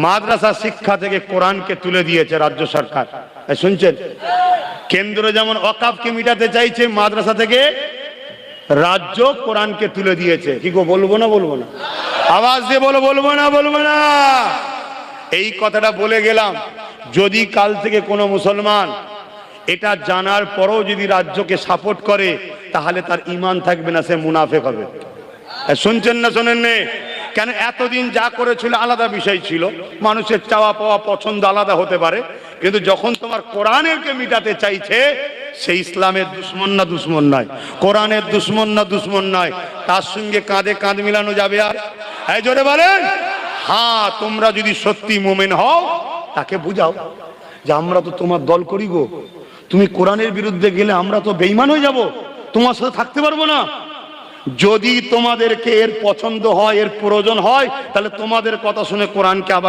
মাদ্রাসা শিক্ষা থেকে কোরআনকে তুলে দিয়েছে রাজ্য সরকার। শুনছেন? কেন্দ্র যেমন ওয়াকফকে মিটাতে চাইছে, মাদ্রাসা থেকে রাজ্য কোরআনকে তুলে দিয়েছে। কি গো, বলবো না বলবো না? আওয়াজ দিয়ে বলো, বলবো না বলবো না? এই কথাটা বলে গেলাম, যদি কাল থেকে কোনো মুসলমান এটা জানার পরও যদি রাজ্যকে সাপোর্ট করে, তাহলে তার ঈমান থাকবে না, সে মুনাফিক হবে। শুনছেন না শোনেন নে? কেন, এতদিন যা করেছিল আলাদা বিষয় ছিল, মানুষের চাওয়া পাওয়া পছন্দ আলাদা হতে পারে, কিন্তু যখন তোমার কোরআনেরকে মিটাতে চাইছে, সে ইসলামের দুশ্মন না দুশ্মন নয়, কোরআনের দুশ্মন না দুশ্মন নয়, তার সঙ্গে কাঁধে কাঁধ মিলানো যাবে? আর এই জোরে বলেন। হ্যাঁ, তোমরা যদি সত্যি মুমিন হও, তাকে বুঝাও যে আমরা তো তোমার দল করি গো, তুমি কোরআনের বিরুদ্ধে গেলে আমরা তো বেঈমান হয়ে যাব, তোমার সাথে থাকতে পারবো না। যদি তোমাদেরকে এর পছন্দ হয়, এর প্রয়োজন হয়, তাহলে তোমাদের কথা শুনে কোরআনকে আবার